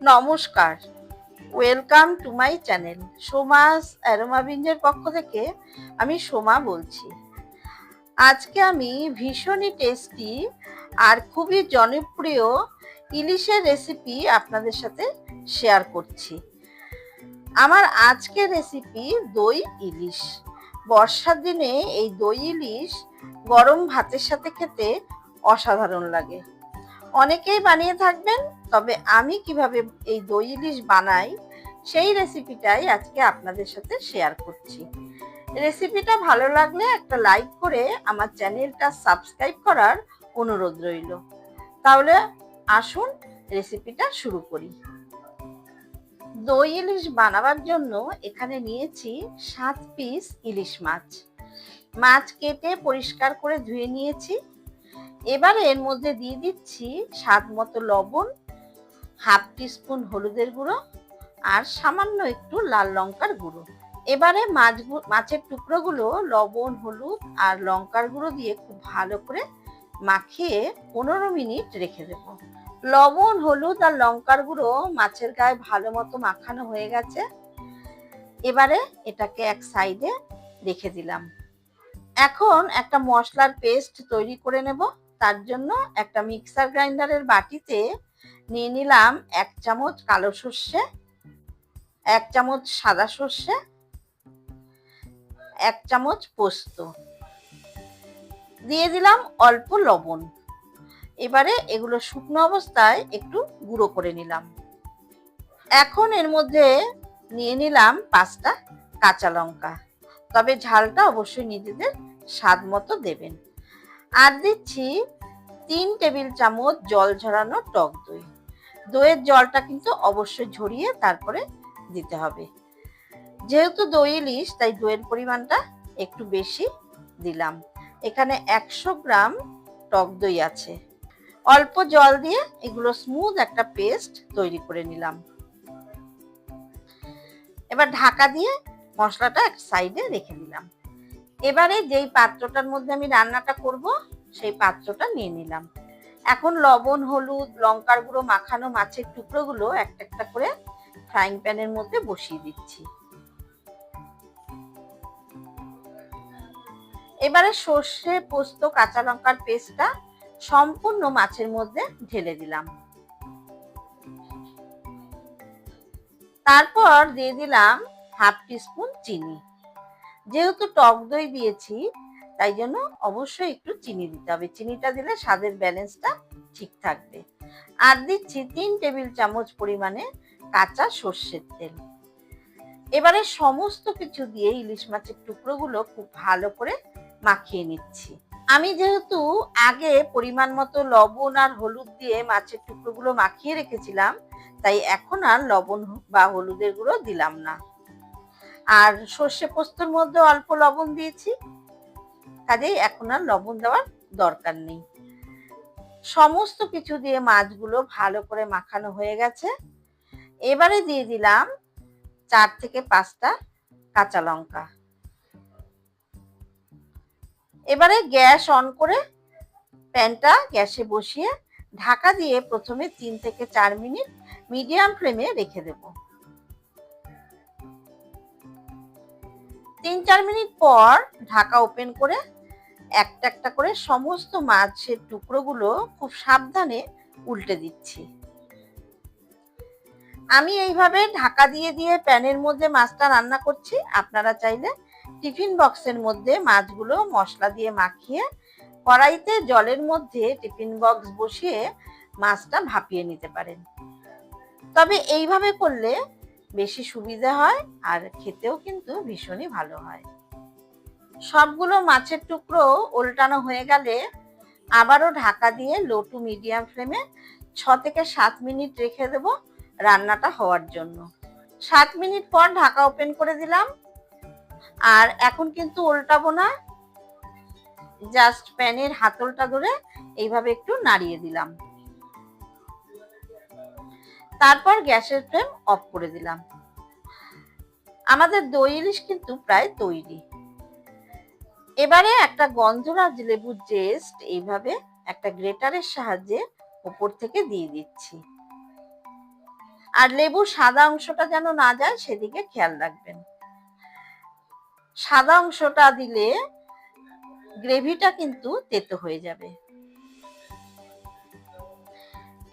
নমস্কার, welcome to my channel. সোমাস অ্যারোমাবিঞ্জের পক্ষ থেকে আমি সোমা বলছি। আজকে আমি ভীষণই টেস্টি আর খুবই জনপ্রিয় ইলিশের রেসিপি আপনাদের সাথে শেয়ার করছি। আমার আজকের রেসিপি দই ইলিশ। বর্ষার দিনে এই দই ইলিশ গরম ভাতের সাথে খেতে অসাধারণ লাগে। অনেকেই বানিয়ে থাকবেন, তবে আমি কিভাবে এই দই ইলিশ বানাই সেই রেসিপিটাই আজকে আপনাদের সাথে শেয়ার করছি। রেসিপিটা ভালো লাগলে একটা লাইক করে আমার চ্যানেলটা সাবস্ক্রাইব করার অনুরোধ রইল। তাহলে আসুন রেসিপিটা শুরু করি। দই ইলিশ বানাবার জন্য এখানে নিয়েছি 7 পিস ইলিশ মাছ। মাছ কেটে পরিষ্কার করে ধুয়ে নিয়েছি। এবারে এর মধ্যে দিয়ে দিচ্ছি স্বাদ মতো লবণ, হাফ টিস্পুন হলুদের গুঁড়ো আর সামান্য একটু লাল লঙ্কার গুঁড়ো। এবারে মাছের টুকরোগুলো লবণ, হলুদ আর লঙ্কার গুঁড়ো দিয়ে খুব ভালো করে মাখিয়ে 15 মিনিট রেখে দেব। লবণ, হলুদ আর লঙ্কার গুঁড়ো মাছের গায়ে ভালো মতো মাখানো হয়ে গেছে। এবারে এটাকে এক সাইডে রেখে দিলাম। এখন একটা মশলার পেস্ট তৈরি করে নেব। তার জন্য একটা মিক্সার গ্রাইন্ডারের বাটিতে নিয়ে নিলাম 1 চামচ কালো সর্ষে, 1 চামচ সাদা সর্ষে, 1 চামচ পোস্ত, দিয়ে দিলাম অল্প লবণ। এবারে এগুলো শুকনো অবস্থায় একটু গুঁড়ো করে নিলাম। এখন এর মধ্যে নিয়ে নিলাম 5টা কাঁচা লঙ্কা, তবে ঝালটা অবশ্যই নিজেদের স্বাদ মতো দেবেন। আর দিচ্ছি 3 টেবিল চামচ জল ঝরানো টক দই। দইয়ের জলটা কিন্তু অবশ্যই ঝরিয়ে তারপরে দিতে হবে। যেহেতু দই ইলিশ তাই দইয়ের পরিমাণটা একটু বেশি দিলাম। এখানে 100 গ্রাম টক দই আছে। অল্প জল দিয়ে এগুলো স্মুথ একটা পেস্ট তৈরি করে নিলাম। এবার ঢাকা দিয়ে মশলাটা এক সাইডে রেখে দিলাম। এবারে যেই পাত্রটার মধ্যে আমি রান্নাটা করব সেই পাত্রটা নিয়ে নিলাম। এখন লবণ, হলুদ, লঙ্কার গুঁড়ো মাখানো মাছের টুকরোগুলো একটা একটা করে ফ্রাইং প্যানের মধ্যে বসিয়ে দিচ্ছি। এবারে সর্ষে, পোস্ত, কাঁচা লঙ্কার পেস্টটা সম্পূর্ণ মাছের মধ্যে ঢেলে দিলাম। তারপর দিয়ে দিলাম হাফ টিস্পুন চিনি। যেহেতু টক দই দিয়েছি তাই জন্য অবশ্যই একটু চিনি দিতে হবে। চিনিটা দিলে স্বাদের ব্যালেন্সটা ঠিক থাকবে। আর দিচ্ছি 3 টেবিল চামচ পরিমাণে কাঁচা সর্ষের তেল। এবারে সমস্ত কিছু দিয়ে ইলিশ মাছের টুকরোগুলো খুব ভালো করে মাখিয়ে নিচ্ছি। আমি যেহেতু আগে পরিমাণ মতো লবণ আর হলুদ দিয়ে মাছের টুকরোগুলো মাখিয়ে রেখেছিলাম, তাই এখন আর লবণ বা হলুদের গুঁড়ো দিলাম না। আর সর্ষে পোস্তর মধ্যে অল্প লবণ দিয়েছি, কাজেই এখন আর লবণ দেওয়ার দরকার নেই। সমস্ত কিছু দিয়ে মাছগুলো ভালো করে মাখানো হয়ে গেছে। এবারে দিয়ে দিলাম 4 থেকে 5টা কাঁচা লঙ্কা। এবারে গ্যাস অন করে প্যানটা গ্যাসে বসিয়ে ঢাকা দিয়ে প্রথমে 3 থেকে 4 মিনিট মিডিয়াম ফ্লেমে রেখে দেব। 3-4 মিনিট পর ঢাকা ওপেন করে একটা একটা করে সমস্ত মাছের টুকরোগুলো খুব সাবধানে উল্টে দিচ্ছি। আমি এইভাবে ঢাকা দিয়ে দিয়ে প্যানের মধ্যে মাছটা রান্না করছি। আপনারা চাইলে টিফিন বক্সের মধ্যে মাছগুলো মশলা দিয়ে মাখিয়ে কড়াইতে জলের মধ্যে টিফিন বক্স বসিয়ে মাছটা ভাপিয়ে নিতে পারেন। তবে এইভাবে করলে বেশি সুবিধা হয় আর খেতেও কিন্তু ভীষণই ভালো হয়। সবগুলো মাছের টুকরো উল্টানো হয়ে গেলে আবারও ঢাকা দিয়ে লো টু মিডিয়াম ফ্লেমে 6 থেকে 7 মিনিট রেখে দেব রান্নাটা হওয়ার জন্য। 7 মিনিট পর ঢাকা ওপেন করে দিলাম। আর এখন কিন্তু উল্টাবো না, জাস্ট প্যানের হাতলটা ধরে এইভাবে একটু নাড়িয়ে দিলাম। তারপর গ্যাসের ফ্লেম অফ করে দিলাম। আমাদের দই ইলিশ কিন্তু প্রায় তৈরি। এবারে একটা গন্ধরাজ লেবুর জেস্ট এইভাবে একটা গ্রেটারের সাহায্যে উপর থেকে দিয়ে দিচ্ছি। আর লেবুর সাদা অংশটা যেন না যায় সেদিকে খেয়াল রাখবেন। সাদা অংশটা দিলে গ্রেভিটা কিন্তু তেতো হয়ে যাবে।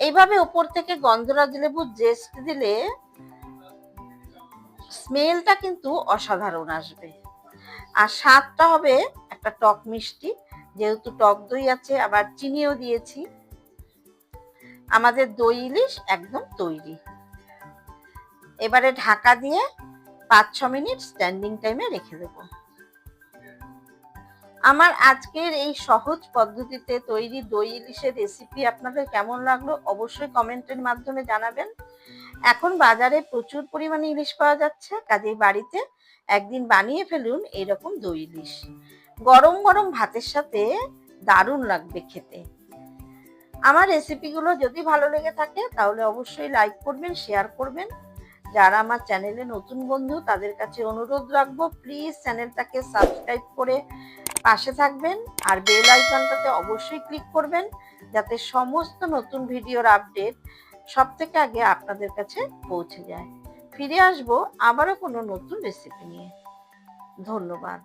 এইভাবে উপর থেকে গন্ধরাজ লেবুর জেস্ট দিলে স্মেলটা কিন্তু অসাধারণ আসবে, আর স্বাদটা হবে একটা টক মিষ্টি, যেহেতু টক দই আছে আবার চিনিও দিয়েছি। আমাদের দই ইলিশ একদম তৈরি। এবারে ঢাকা দিয়ে 5-6 মিনিট স্ট্যান্ডিং টাইমে রেখে দেব। আমার আজকের এই সহজ পদ্ধতিতে তৈরি দই ইলিশের রেসিপি আপনাদের কেমন লাগলো অবশ্যই কমেন্টের মাধ্যমে জানাবেন। এখন বাজারে প্রচুর পরিমাণে ইলিশ পাওয়া যাচ্ছে, কাজেই বাড়িতে একদিন বানিয়ে ফেলুন এইরকম দই ইলিশ। গরম গরম ভাতের সাথে দারুণ লাগবে খেতে। আমার রেসিপিগুলো যদি ভালো লেগে থাকে তাহলে অবশ্যই লাইক করবেন, শেয়ার করবেন। যারা আমার চ্যানেলে নতুন বন্ধু তাদের কাছে অনুরোধ রাখবো, প্লিজ চ্যানেলটাকে সাবস্ক্রাইব করে পাশে থাকবেন, আর বেল আইকনটাতে অবশ্যই ক্লিক করবেন যাতে সমস্ত নতুন ভিডিওর আপডেট সবথেকে আগে আপনাদের কাছে পৌঁছে যায়। ফিরে আসবো আবারও কোনো নতুন রেসিপি নিয়ে। ধন্যবাদ।